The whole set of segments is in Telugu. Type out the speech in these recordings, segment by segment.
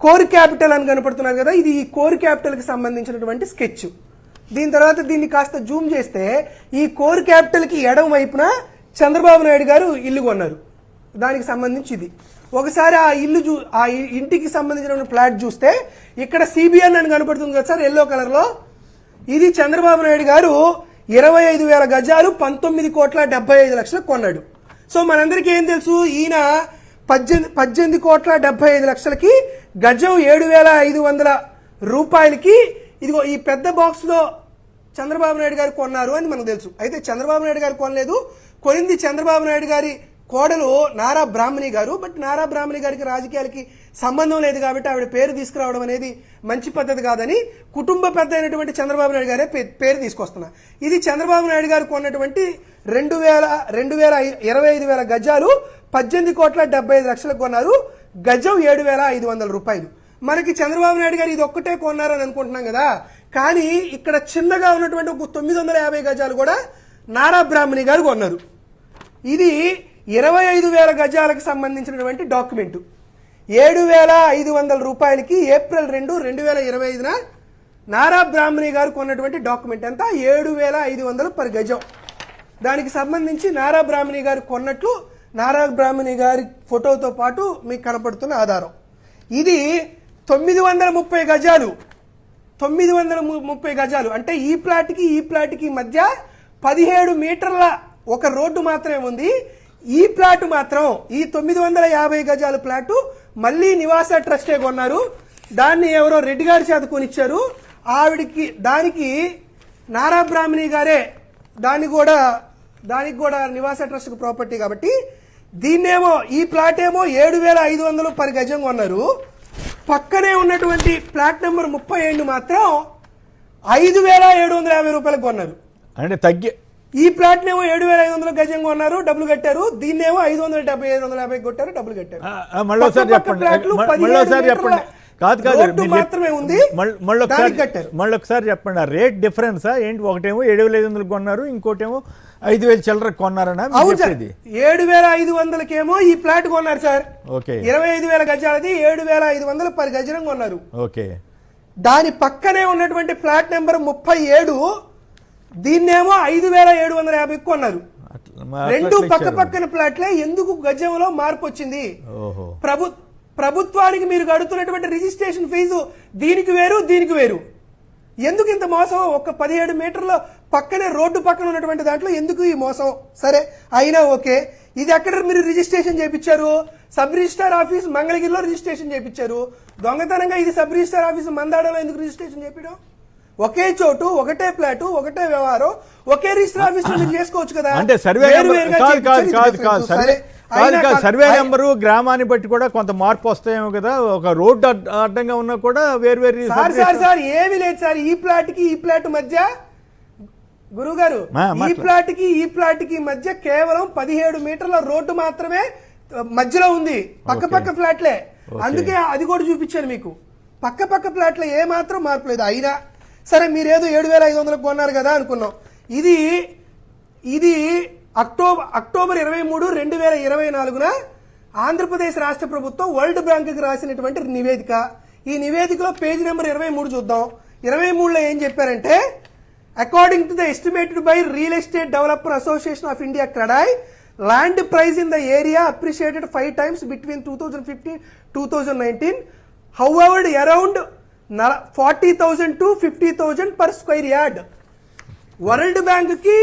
కోర్ క్యాపిటల్ అని కనపడుతున్నారు కదా, ఇది ఈ కోర్ క్యాపిటల్ కి సంబంధించినటువంటి స్కెచ్. దీని తర్వాత దీన్ని కాస్త జూమ్ చేస్తే ఈ కోర్ క్యాపిటల్ కి ఎడమ వైపున చంద్రబాబు నాయుడు గారు ఇల్లు కొన్నారు, దానికి సంబంధించి ఇది. ఒకసారి ఆ ఇంటికి సంబంధించిన ప్లాట్ చూస్తే ఇక్కడ సిబిఎన్ అని కనపడుతుంది కదా సార్ ఎల్లో కలర్ లో, ఇది చంద్రబాబు నాయుడు గారు 25,000 గజాలు 19,75,00,000 కొన్నాడు. సో మనందరికీ ఏం తెలుసు, ఈయన 18,75,00,000కి గజం 7,500 రూపాయలకి ఇదిగో ఈ పెద్ద బాక్స్ లో చంద్రబాబు నాయుడు గారు కొన్నారు అని మనకు తెలుసు. అయితే చంద్రబాబు నాయుడు గారు కొనలేదు, కొనింది చంద్రబాబు నాయుడు గారి కోడలు నారా బ్రాహ్మణి గారు. బట్ నారా బ్రాహ్మణి గారికి రాజకీయాలకి సంబంధం లేదు కాబట్టి ఆవిడ పేరు తీసుకురావడం అనేది మంచి పద్ధతి కాదని కుటుంబ పెద్ద అయినటువంటి చంద్రబాబు నాయుడు గారే పేరు తీసుకొస్తున్నా. ఇది చంద్రబాబు నాయుడు గారు కొన్నటువంటి 25,000 గజాలు 18,75,00,000 కొన్నారు, గజం 7,500 రూపాయలు. మనకి చంద్రబాబు నాయుడు గారు ఇది ఒక్కటే కొన్నారని అనుకుంటున్నాం కదా, కానీ ఇక్కడ చిన్నగా ఉన్నటువంటి 950 గజాలు కూడా నారా బ్రాహ్మణి గారు కొన్నారు. ఇది 25,000 గజాలకు సంబంధించినటువంటి డాక్యుమెంట్. 7,500 రూపాయలకి ఏప్రిల్ 2, 2025న నారా బ్రాహ్మణి గారు కొన్నటువంటి డాక్యుమెంట్ ఎంత, 7,500 పర్ గజం. దానికి సంబంధించి నారా బ్రాహ్మణి గారు కొన్నట్లు నారా బ్రాహ్మణి గారి ఫోటోతో పాటు మీకు కనపడుతున్న ఆధారం. ఇది 930 గజాలు, 930 గజాలు అంటే ఈ ప్లాట్కి మధ్య 17 మీటర్ల ఒక రోడ్డు మాత్రమే ఉంది. ఈ ప్లాట్ మాత్రం ఈ 950 గజాల ప్లాట్ మళ్ళీ నివాస ట్రస్టే కొన్నారు. దాన్ని ఎవరో రెడ్డి గారి చేత కొనిచ్చారు. దానికి నారా బ్రాహ్మణి గారే దానికి కూడా నివాస ట్రస్ట్ ప్రాపర్టీ కాబట్టి దీన్నేమో ఈ ప్లాట్ ఏమో 7,500 పర్ గజం కొన్నారు. పక్కనే ఉన్నటువంటి ప్లాట్ నెంబర్ 37 మాత్రం 5,750 రూపాయలకు కొన్నారు. అంటే తగ్గి ఈ ప్లాట్ నేమో 7,500 గజం కొన్నారు, డబ్బులు కట్టారు. దీన్నేమో 570, 550 కొట్టారు, డబ్బులు కట్టారు. మళ్ళీసారి చెప్పండి. మాత్రమే ఉంది, మళ్ళొకసారి చెప్పండి. ఆ రేట్ డిఫరెన్స్ ఏంటి? ఒకటేమో 7,500 కొన్నారు, ఇంకోటేమో 5,000 చిల్లర కొన్నారనా? 7,500కేమో ఈ ప్లాట్ కొన్నారు సార్. ఓకే, 25,000 గజాలది 7,500 పర్ గజం కొన్నారు. ఓకే, దాని పక్కనే ఉన్నటువంటి ప్లాట్ నెంబర్ 37 దీన్నేమో 5,750 కొన్నారు. రెండు పక్క పక్కన ప్లాట్లే. ఎందుకు గజంలో మార్పు వచ్చింది? ప్రభుత్వానికి మీరు కడుతున్నటువంటి రిజిస్ట్రేషన్ ఫీజు దీనికి వేరు, దీనికి వేరు. ఎందుకు ఇంత మోసం? ఒక 17 మీటర్ల పక్కనే రోడ్డు పక్కన ఉన్నటువంటి దాంట్లో ఎందుకు ఈ మోసం? సరే అయినా ఓకే. ఇది ఎక్కడ మీరు రిజిస్ట్రేషన్ చేయించారు? సబ్ రిజిస్ట్రార్ ఆఫీస్ మంగళగిరిలో రిజిస్ట్రేషన్ చేయించారు. దొంగతనంగా ఇది సబ్ రిజిస్ట్రార్ ఆఫీస్ మందాడలో ఎందుకు రిజిస్ట్రేషన్ చేయించడం? ఒకే చోటు, ఒకటే ప్లాట్, ఒకటే వ్యవహారం, ఒకే రిజిస్టర్ ఆఫీస్ మీరు చేసుకోవచ్చు కదా. అంటే సర్వే నెంబరు గ్రామాన్ని బట్టి కూడా కొంత మార్పు వస్తాయేమో కదా. ఒక రోడ్డు అడ్డంగా ఉన్నా కూడా వేరు సార్ ఏమీ లేదు సార్. ఈ ప్లాట్ మధ్య గురుగారు ఈ ప్లాట్ కి మధ్య కేవలం 17 మీటర్ల రోడ్డు మాత్రమే మధ్యలో ఉంది. పక్క ఫ్లాట్లే, అందుకే అది కూడా చూపించాను మీకు. పక్క ఫ్లాట్ల ఏ మాత్రం మార్పు లేదు. అయినా సరే మీరేదో 7,500 కొన్నారు కదా అనుకున్నాం. ఇది అక్టోబర్ 23, 2024న ఆంధ్రప్రదేశ్ రాష్ట్ర ప్రభుత్వం వరల్డ్ బ్యాంకుకి రాసినటువంటి నివేదిక. ఈ నివేదికలో పేజీ నెంబర్ 23 చూద్దాం. 23లో ఏం చెప్పారంటే, according to the estimated by real estate developer association of India CREDAI, land price in the area appreciated 5 times between 2015-2019, however around 40,000 to 50,000 per square yard. World bank కి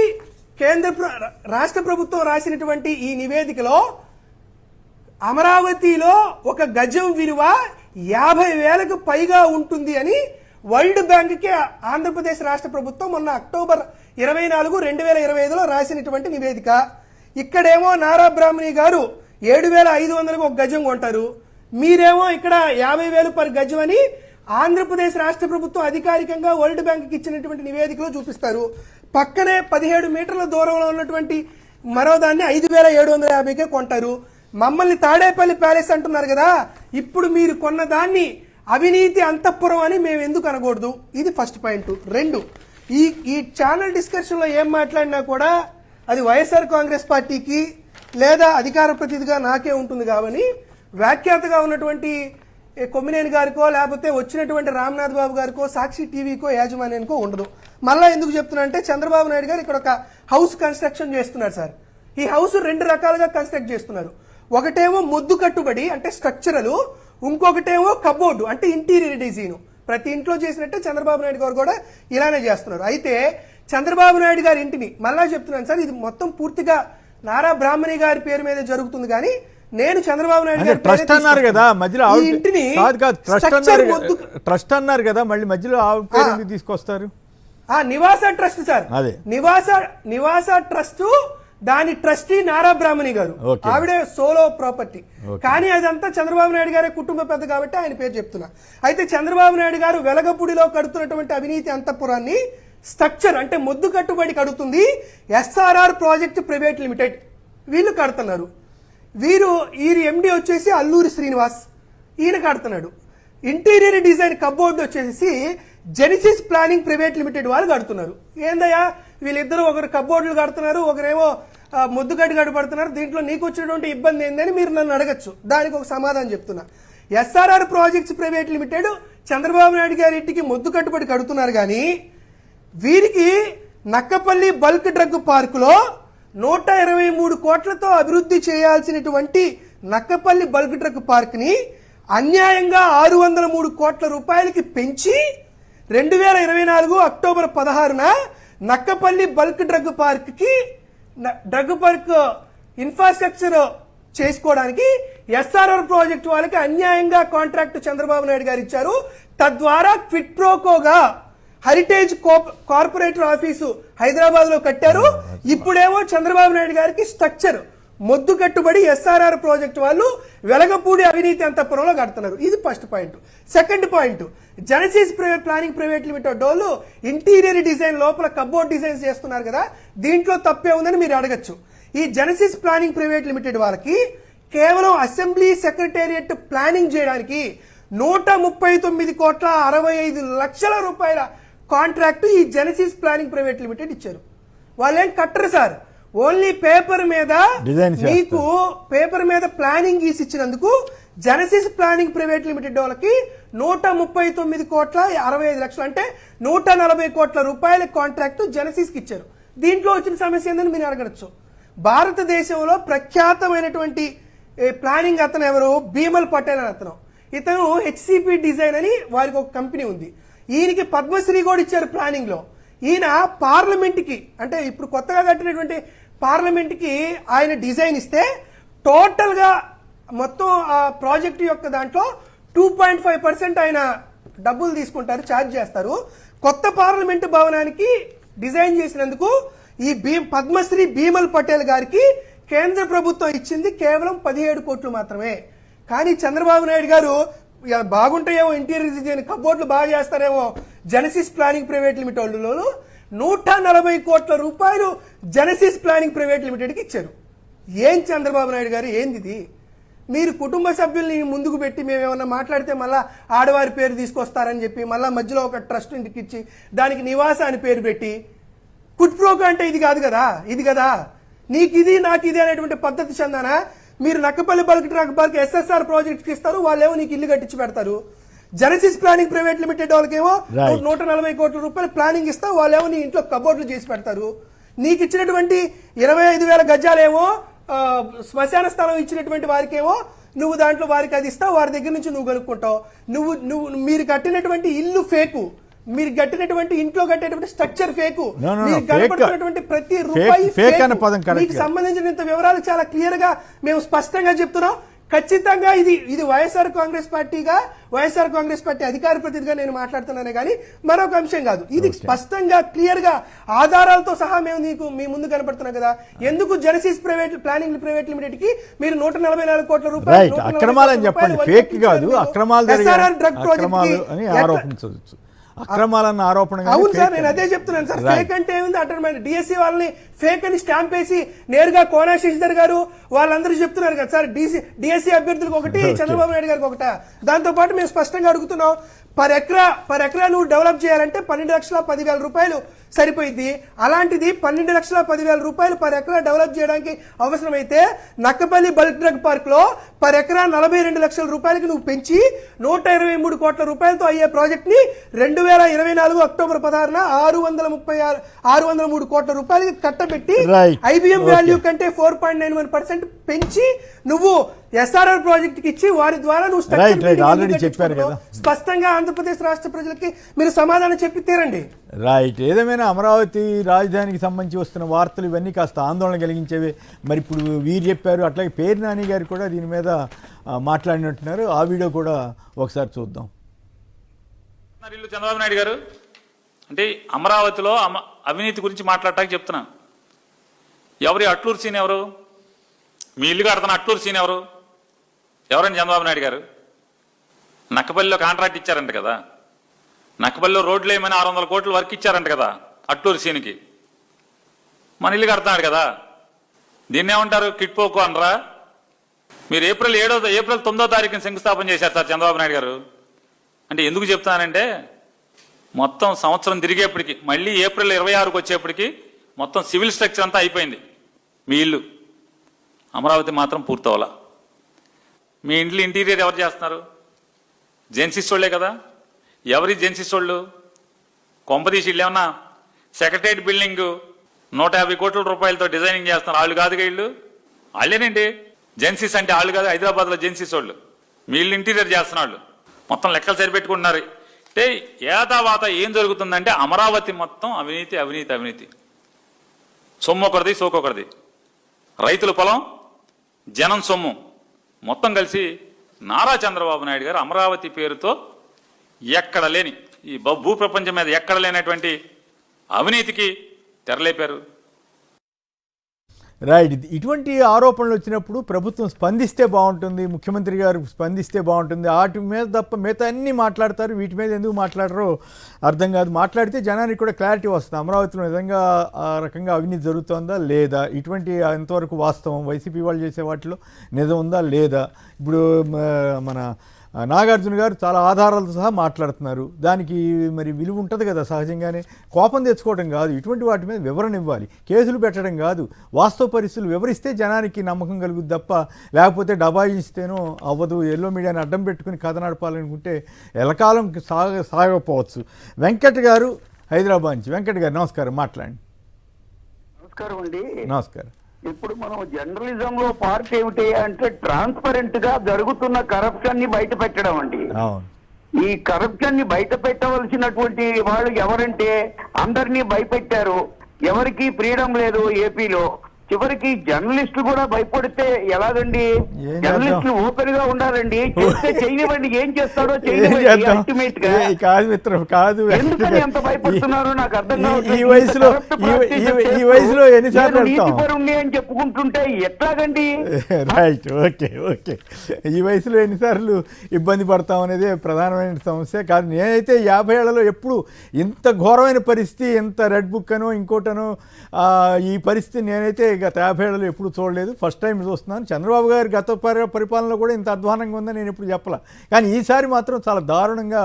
రాష్ట్ర ప్రభుత్వం రాసినటువంటి ఈ నివేదికలో అమరావతిలో ఒక గజం విలువ 50,000కు పైగా ఉంటుంది అని వరల్డ్ బ్యాంక్ కి ఆంధ్రప్రదేశ్ రాష్ట్ర ప్రభుత్వం మొన్న అక్టోబర్ 24, 2025లో రాసినటువంటి నివేదిక. ఇక్కడేమో నారా బ్రాహ్మణి గారు 7,500కు ఒక గజం కొంటారు. మీరేమో ఇక్కడ 50,000 పర్ గజం అని ఆంధ్రప్రదేశ్ రాష్ట్ర ప్రభుత్వం అధికారికంగా వరల్డ్ బ్యాంక్ ఇచ్చినటువంటి నివేదికలో చూపిస్తారు. పక్కనే 17 మీటర్ల దూరంలో ఉన్నటువంటి మరో దాన్ని 5,750కే కొంటారు. మమ్మల్ని తాడేపల్లి ప్యాలెస్ అంటున్నారు కదా. ఇప్పుడు మీరు కొన్న దాన్ని అవినీతి అంతఃపురం అని మేము ఎందుకు అనకూడదు? ఇది ఫస్ట్ పాయింట్. 2, ఈ ఛానల్ డిస్కషన్ లో ఏం మాట్లాడినా కూడా అది వైఎస్ఆర్ కాంగ్రెస్ పార్టీకి లేదా అధికార ప్రతినిధిగా నాకే ఉంటుంది. కాబట్టి వ్యాఖ్యాతగా ఉన్నటువంటి కొమ్మినేని గారికో లేకపోతే వచ్చినటువంటి రామ్నాథ్ బాబు గారికో సాక్షి టీవీకో యాజమాన్యానికో ఉండదు. మళ్ళా ఎందుకు చెప్తున్నా అంటే చంద్రబాబు నాయుడు గారు ఇక్కడ ఒక హౌస్ కన్స్ట్రక్షన్ చేస్తున్నారు సార్. ఈ హౌస్ 2 రకాలుగా కన్స్ట్రక్ట్ చేస్తున్నారు. ఒకటేమో మొద్దు కట్టుబడి అంటే స్ట్రక్చరల్, ఇంకొకటేమో కబోర్డు అంటే ఇంటీరియర్ డిజైన్. ప్రతి ఇంట్లో చేసినట్టే చంద్రబాబు నాయుడు గారు కూడా ఇలానే చేస్తున్నారు. అయితే చంద్రబాబు నాయుడు గారి ఇంటిని మళ్ళా చెప్తున్నాను సార్, ఇది మొత్తం పూర్తిగా నారా బ్రాహ్మణి గారి పేరు మీద జరుగుతుంది. కానీ నేను చంద్రబాబు నాయుడు గారి ట్రస్ట్ అన్నారు కదా మధ్యలో ఇంటిని ట్రస్ట్ అన్నారు కదా, మళ్ళీ మధ్యలో ఆవిడ పేరు ఎందుకు తీసుకొస్తారు? నివాస ట్రస్ట్ సార్, నివాస ట్రస్ట్, దాని ట్రస్టీ నారా బ్రాహ్మణి గారు, ఆవిడే సోలో ప్రాపర్టీ. కానీ అదంతా చంద్రబాబు నాయుడు గారి కుటుంబ పెద్ద కాబట్టి ఆయన పేరు చెప్తున్నా. అయితే చంద్రబాబు నాయుడు గారు వెలగపూడిలో కడుతున్నటువంటి అవినీతి అంతఃపురాన్ని స్ట్రక్చర్ అంటే మొద్దు కట్టుబడి కడుతుంది ఎస్ఆర్ఆర్ ప్రాజెక్ట్ ప్రైవేట్ లిమిటెడ్, వీళ్ళు కడుతున్నారు. ఈ ఎండి వచ్చేసి అల్లూరి శ్రీనివాస్, ఈయన కడుతున్నాడు. ఇంటీరియర్ డిజైన్ కబోర్డ్ వచ్చేసి జెనిసిస్ ప్లానింగ్ ప్రైవేట్ లిమిటెడ్ వాళ్ళు కడుతున్నారు. ఏందయ్యా వీళ్ళిద్దరూ, ఒకరు కబోర్డులు కడుతున్నారు, ఒకరేమో ముద్దుగడ్డి గడపడుతున్నారు, దీంట్లో నీకు వచ్చినటువంటి ఇబ్బంది ఏందని మీరు నన్ను అడగచ్చు. దానికి ఒక సమాధానం చెప్తున్నా. SRR projects private limited Chandrababu Naidu గారి ఇంటికి ముద్దు కట్టుబడి కడుతున్నారు. కానీ వీరికి నక్కపల్లి బల్క్ డ్రగ్ పార్కులో 123 కోట్లతో అభివృద్ధి చేయాల్సినటువంటి నక్కపల్లి బల్క్ డ్రగ్ పార్క్ ని అన్యాయంగా 603 కోట్ల రూపాయలకి పెంచి 2024 అక్టోబర్ 16న Nakkapalli bulk drug park infrastructure చేసుకోవడానికి ఎస్ఆర్ఆర్ ప్రాజెక్ట్ వాళ్ళకి అన్యాయంగా కాంట్రాక్ట్ చంద్రబాబు నాయుడు గారు ఇచ్చారు. తద్వారా క్విట్ ప్రోకోగా హెరిటేజ్ కార్పొరేటర్ ఆఫీసు హైదరాబాద్ లో కట్టారు. ఇప్పుడేమో చంద్రబాబు నాయుడు గారికి స్ట్రక్చర్ మొద్దు కట్టుబడి ఎస్ఆర్ఆర్ ప్రాజెక్ట్ వాళ్ళు వెలగపూడి అవినీతి అంతఃపురంలో కడుతున్నారు. ఇది first point. Second point, Genesis planning private limited వాళ్ళు ఇంటీరియర్ డిజైన్ లోపల కబోర్డ్ డిజైన్స్ చేస్తున్నారు కదా, దీంట్లో తప్పే ఉందని మీరు అడగచ్చు. ఈ జెనసిస్ ప్లానింగ్ ప్రైవేట్ లిమిటెడ్ వాళ్ళకి కేవలం అసెంబ్లీ సెక్రటేరియట్ ప్లానింగ్ చేయడానికి 139 కోట్ల 65 లక్షల రూపాయల కాంట్రాక్ట్ ఈ జెనసిస్ ప్లానింగ్ ప్రైవేట్ లిమిటెడ్ ఇచ్చారు. వాళ్ళేం కట్టరు సార్, ఓన్లీ పేపర్ మీద మీకు పేపర్ మీద ప్లానింగ్ గీసి ఇచ్చినందుకు జెనసిస్ ప్లానింగ్ ప్రైవేట్ లిమిటెడ్ వాళ్ళకి 139 కోట్ల 65 లక్షలు అంటే 140 కోట్ల రూపాయల కాంట్రాక్ట్ జెనసిస్ కి ఇచ్చారు. దీంట్లో వచ్చిన సమస్య ఏందని మీరు అడగచ్చు. భారతదేశంలో ప్రఖ్యాతమైనటువంటి ప్లానింగ్ అతను ఎవరు, భీమల్ పటేల్ అని అతను. ఇతను హెచ్సిపి డిజైన్ అని వారికి ఒక కంపెనీ ఉంది. ఈయనకి పద్మశ్రీ కూడా ఇచ్చారు ప్లానింగ్ లో. ఈయన పార్లమెంట్ కి అంటే ఇప్పుడు కొత్తగా కట్టినటువంటి పార్లమెంట్ కి ఆయన డిజైన్ ఇస్తే టోటల్ గా మొత్తం ఆ ప్రాజెక్ట్ యొక్క దాంట్లో 2.5% ఆయన డబ్బులు తీసుకుంటారు, ఛార్జ్ చేస్తారు. కొత్త పార్లమెంట్ భవనానికి డిజైన్ చేసినందుకు ఈ పద్మశ్రీ భీమల్ పటేల్ గారికి కేంద్ర ప్రభుత్వం ఇచ్చింది కేవలం 17 కోట్లు మాత్రమే. కానీ చంద్రబాబు నాయుడు గారు బాగుంటాయేమో ఇంటీరియర్ డిజైన్ కబోర్డులు బాగా చేస్తారేమో జెనసిస్ ప్లానింగ్ ప్రైవేట్ లిమిటెడ్ 140 కోట్ల రూపాయలు జెనసిస్ ప్లానింగ్ ప్రైవేట్ లిమిటెడ్ కి ఇచ్చారు. ఏం చంద్రబాబు నాయుడు గారు ఏంది? మీరు కుటుంబ సభ్యుల్ని ముందుకు పెట్టి మేము ఏమన్నా మాట్లాడితే మళ్ళా ఆడవారి పేరు తీసుకొస్తారని చెప్పి మళ్ళా మధ్యలో ఒక ట్రస్ట్ ఇంటికి ఇచ్చి దానికి నివాస అని పేరు పెట్టి కుట్ ప్రోక అంటే ఇది కాదు కదా, ఇది కదా నీకు ఇది నాకు ఇది అనేటువంటి పద్ధతి చెందానా? మీరు Nakkapalli bulk drug park SSR project ఇస్తారు, వాళ్ళేమో నీకు ఇల్లు కట్టించి పెడతారు. జెనసిస్ ప్లానింగ్ ప్రైవేట్ లిమిటెడ్ వాళ్ళకేమో 140 కోట్ల రూపాయలు ప్లానింగ్ ఇస్తావు, వాళ్ళేమో నీ ఇంట్లో కబోర్డులు చేసి పెడతారు. నీకు ఇచ్చినటువంటి 25,000 గజాలేమో శ్మశాన స్థలం ఇచ్చినటువంటి వారికేమో నువ్వు దాంట్లో వారికి అది ఇస్తావు, వారి దగ్గర నుంచి నువ్వు కనుక్కుంటావు. మీరు కట్టినటువంటి ఇల్లు ఫేకు, మీరు కట్టినటువంటి ఇంట్లో కట్టేటువంటి స్ట్రక్చర్ ఫేకు, మీరు కనపడుతున్నటువంటి ప్రతి రూపాయి మీకు సంబంధించిన వివరాలు చాలా క్లియర్ గా మేము స్పష్టంగా చెప్తున్నాం. ఖచ్చితంగా ఇది వైఎస్ఆర్ కాంగ్రెస్ పార్టీ అధికార ప్రతినిధిగా నేను మాట్లాడుతున్నానే కానీ మరొక అంశం కాదు. ఇది స్పష్టంగా క్లియర్ గా ఆధారాలతో సహా మేము మీ ముందు కనపడుతున్నాం కదా. ఎందుకు జెనసిస్ ప్లానింగ్ ప్రైవేట్ లిమిటెడ్ కి మీరు 144 కోట్ల రూపాయలు డ్రగ్ ప్రాజెక్ట్ అక్రమాలన్న ఆరోపణ. అవును సార్, నేను అదే చెప్తున్నాను సార్. ఫేక్ అంటే ఏముంది, అటెండ్ డిఎస్సీ వాళ్ళని ఫేక్ అని స్టాంప్ వేసి నేరుగా కోనా శశిధర్ గారు వాళ్ళందరూ చెప్తున్నారు కదా సార్, డిఎస్సీ అభ్యర్థులకు ఒకటి, చంద్రబాబు నాయుడు గారికి ఒకట. దాంతో పాటు మేము స్పష్టంగా అడుగుతున్నాం, పర్ ఎకరా నువ్వు డెవలప్ చేయాలంటే 12,10,000 రూపాయలు సరిపోయింది. అలాంటిది 12,10,000 రూపాయలు పర్ ఎకరా డెవలప్ చేయడానికి అవసరమైతే నక్కపల్లి బల్క్ డ్రగ్ పార్క్ లో పర్ ఎకరా 42 లక్షల రూపాయలకి నువ్వు పెంచి 123 కోట్ల రూపాయలతో అయ్యే ప్రాజెక్ట్ ని 2024 అక్టోబర్ 16న 603 కోట్ల రూపాయలకి కట్టబెట్టి ఐబిఎం వాల్యూ కంటే 4.91% పెంచి నువ్వు ఎస్ఆర్ఆర్ ప్రాజెక్ట్ కి ఇచ్చి వారి ద్వారా నువ్వు స్పష్టంగా ఆంధ్రప్రదేశ్ రాష్ట్ర ప్రజలకి మీరు సమాధానం చెప్పి తీరండి. రైట్. ఏదేమైనా అమరావతి రాజధానికి సంబంధించి వస్తున్న వార్తలు ఇవన్నీ కాస్త ఆందోళన కలిగించేవి. మరి ఇప్పుడు వీరు చెప్పారు, అట్లాగే పేరు నాని గారు కూడా దీని మీద మాట్లాడినట్టున్నారు. ఆ వీడియో కూడా ఒకసారి చూద్దాం. చంద్రబాబు నాయుడు గారు అంటే అమరావతిలో అవినీతి గురించి మాట్లాడటానికి చెప్తున్నాను. ఎవరి అట్లూరు సీన్ ఎవరు? మీ ఇల్లు కడుతున్న అట్లూరు సీన్ ఎవరు? ఎవరండి చంద్రబాబు నాయుడు గారు? నక్కపల్లిలో కాంట్రాక్ట్ ఇచ్చారంట కదా, నక్కపల్లిలో రోడ్లు ఏమైనా 600 కోట్ల వర్క్ ఇచ్చారంట కదా అట్లూరు సీన్కి. మన ఇల్లు కడుతున్నాడు కదా, దీన్ని ఏమంటారు? కిట్పోకు అనరా? మీరు ఏప్రిల్ 9వ తారీఖున శంకుస్థాపన చేశారు సార్ చంద్రబాబు నాయుడు గారు. అంటే ఎందుకు చెప్తానంటే మొత్తం సంవత్సరం తిరిగేప్పటికి, మళ్ళీ ఏప్రిల్ 26కి వచ్చేప్పటికి మొత్తం సివిల్ స్ట్రక్చర్ అంతా అయిపోయింది. మీ ఇల్లు అమరావతి మాత్రం పూర్తవలా. మీ ఇంట్లో ఇంటీరియర్ ఎవరు చేస్తున్నారు? జెన్సిస్ వాళ్ళే కదా. ఎవరి జెన్సిస్ వాళ్ళు? కొంపదీసి ఇళ్ళు ఏమన్నా సెక్రటరియట్ బిల్డింగ్ 150 కోట్ల రూపాయలతో డిజైనింగ్ చేస్తున్నారు. వాళ్ళు కాదుగా ఇళ్ళు, వాళ్ళేనండి జెన్సిస్ అంటే. వాళ్ళు కాదు, హైదరాబాద్లో జెన్సిస్ వాళ్ళు. మీ ఇల్లు ఇంటీరియర్ చేస్తున్న వాళ్ళు మొత్తం లెక్కలు సరిపెట్టుకుంటున్నారు. అంటే ఏదావాత ఏం జరుగుతుందంటే అమరావతి మొత్తం అవినీతి అవినీతి అవినీతి. సొమ్ము ఒకరిది, సోకొకరిది. రైతుల పొలం, జనం సొమ్ము మొత్తం కలిసి నారా చంద్రబాబు నాయుడు గారు అమరావతి పేరుతో ఎక్కడ లేని, ఈ భూ ప్రపంచం మీద ఎక్కడ లేనటువంటి అవినీతికి తెరలేపారు. రైట్. ఇటువంటి ఆరోపణలు వచ్చినప్పుడు ప్రభుత్వం స్పందిస్తే బాగుంటుంది, ముఖ్యమంత్రి గారు స్పందిస్తే బాగుంటుంది. వాటి మీద తప్ప మిగతా అన్నీ మాట్లాడతారు, వీటి మీద ఎందుకు మాట్లాడరో అర్థం కాదు. మాట్లాడితే జనానికి కూడా క్లారిటీ వస్తుంది, అమరావతిలో నిజంగా ఆ రకంగా అవినీతి జరుగుతుందా లేదా, ఇటువంటి ఎంతవరకు వాస్తవం, వైసీపీ వాళ్ళు చేసే వాటిలో నిజం ఉందా లేదా. ఇప్పుడు మన నాగార్జున గారు చాలా ఆధారాలతో సహా మాట్లాడుతున్నారు. దానికి మరి విలువ ఉంటుంది కదా సహజంగానే. కోపం తెచ్చుకోవడం కాదు, ఇటువంటి వాటి మీద వివరణ ఇవ్వాలి, కేసులు పెట్టడం కాదు. వాస్తవ పరిస్థితులు వివరిస్తే జనానికి నమ్మకం కలుగుద్ది తప్ప లేకపోతే డబాయిస్తేనో అవ్వదు. ఎల్లో మీడియాని అడ్డం పెట్టుకుని కథ నడపాలనుకుంటే ఎలకాలం సాగకపోవచ్చు. వెంకట్ గారు హైదరాబాద్ నుంచి. వెంకట్ గారు నమస్కారం, మాట్లాడండి. నమస్కారం అండి. నమస్కారం. ఇప్పుడు మనం జర్నలిజం లో పార్ట్ ఏమిటి అంటే ట్రాన్స్పరెంట్ గా జరుగుతున్న కరప్షన్ ని బయట పెట్టడం అండి. ఈ కరప్షన్ ని బయట పెట్టవలసినటువంటి వాళ్ళు ఎవరంటే అందరినీ భయపెట్టారు. ఎవరికి ఫ్రీడమ్ లేదు ఏపీలో. చివరికి జర్నలిస్టులు కూడా భయపడితే ఎలాగండి? జర్నలిస్టులు ఓపెన్ గా ఉండాలండి. చేస్తే చేయనివ్వండి, ఏం చేస్తాడో చేయనివ్వండి. అల్టిమేట్ గా కాదు. ఎందుకని ఎంత భయపడుతున్నారో నాకు అర్థం కావట్లేదు. ఈ వయసులో ఎన్నిసార్లు నీతిపరుణ్ణి అని చెప్పుకుంటుంటే ఎట్లాగండి? రైట్. ఓకే. ఈ వయసులో ఎన్నిసార్లు ఇబ్బంది పడతాం అనేది ప్రధానమైన సమస్య కాదు. నేనైతే 50 ఏళ్లలో ఎప్పుడు ఇంత ఘోరమైన పరిస్థితి, ఇంత రెడ్ బుక్ అనో ఇంకోటనో ఈ పరిస్థితి నేనైతే గత 50 ఏళ్లలో ఎప్పుడు చూడలేదు. ఫస్ట్ టైం చూస్తున్నాను. చంద్రబాబు గారి గత పరిపాలనలో కూడా ఇంత అధ్వానంగా ఉందని నేను ఎప్పుడు చెప్పలే, కానీ ఈసారి మాత్రం చాలా దారుణంగా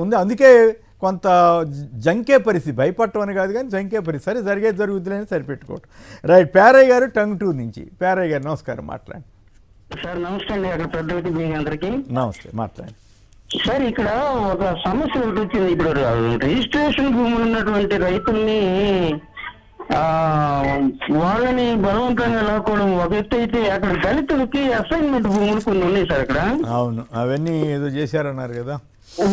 ఉంది. అందుకే కొంత జంకే పరిస్థితి, భయపడటం అని కాదు కానీ జంకే పరిస్థితి. సరే, జరిగేది జరుగుతుందని సరిపెట్టుకోవటం. రైట్. పేరయ్య గారు టంగుటూరు నుంచి. పేరయ్య గారు నమస్కారం, మాట్లాడండి. సార్ నమస్తే అండి. అక్కడ పెద్దలకి మీ అందరికీ నమస్తే, మాట్లాడండి. సార్ ఇక్కడ ఒక సమస్య ఒకటి వచ్చింది. ఇప్పుడు రిజిస్ట్రేషన్ భూములు ఉన్నటువంటి రైతుల్ని వాళ్ళని బలవంతంగా లాక్కోవడం ఒక ఎత్తు అయితే, అక్కడ దళితులకి అసైన్మెంట్ భూములు కొన్ని ఉన్నాయి సార్ అక్కడ. అవును, అవన్నీ ఏదో చేశారన్నారు కదా.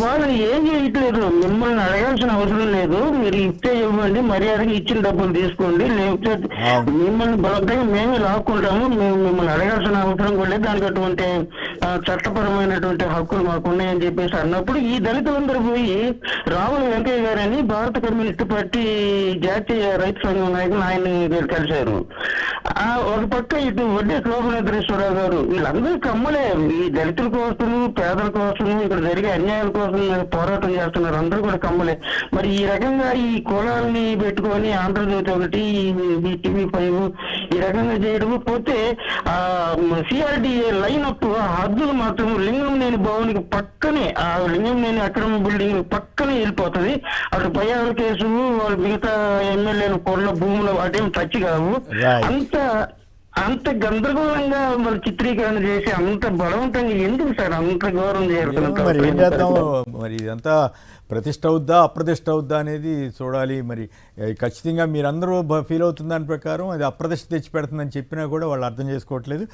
వాళ్ళని ఏం చేయట్లేదు. మిమ్మల్ని అడగాల్సిన అవసరం లేదు, మీరు ఇస్తే ఇవ్వండి, మర్యాదగా ఇచ్చిన డబ్బులు తీసుకోండి, లేకపోతే మిమ్మల్ని బలవంతంగా మేమే లాక్కుంటాము, మేము మిమ్మల్ని అడగాల్సిన అవసరం కూడా లేదు. దానికి అటువంటి చట్టపరమైనటువంటి హక్కులు మాకు ఉన్నాయని చెప్పేసి అన్నప్పుడు ఈ దళితులందరూ పోయి రావుల వెంకయ్య గారని భారత కమ్యూనిస్ట్ పార్టీ జాతీయ రైతు సంఘం నాయకులు ఆయన కలిశారు. ఒక పక్క ఇటు వడ్డే శోభనేశ్వరరావు గారు, వీళ్ళందరూ కమ్మలే. ఈ దళితుల కోసం, పేదల కోసం, ఇక్కడ జరిగే అన్యాయాల కోసం పోరాటం చేస్తున్నారు. అందరూ కూడా కమ్మలే. మరి ఈ రకంగా ఈ కులాలని పెట్టుకొని ఆంధ్రజ్యోతి ఒకటి, TV5 ఈ రకంగా చేయడం పోతే CRDA లైన్ అప్ హద్దులు మాత్రం లింగంనేని భవన్కి పక్కనే, ఆ లింగంనేని అక్రమ బిల్డింగ్ పక్కనే వెళ్ళిపోతుంది. అటు పయ్యాల కేసు, వాళ్ళు మిగతా ఎమ్మెల్యేలు కొన్న భూములు వాటేం టచ్ కావు. అంత గందరగోళంగా మరి చిత్రీకరణ చేసి అంత బలవంతంగా ఎందుకు సార్ అంత గౌరవం మరి ఏం చేద్దాం, మరి ఇదంతా ప్రతిష్ట అవుద్దా అప్రతిష్ట అవుద్దా అనేది చూడాలి. మరి ఖచ్చితంగా మీరందరూ ఫీల్ అవుతున్న దాని ప్రకారం అది అప్రతిష్ట తెచ్చి పెడుతుందని చెప్పినా కూడా వాళ్ళు అర్థం చేసుకోవట్లేదు.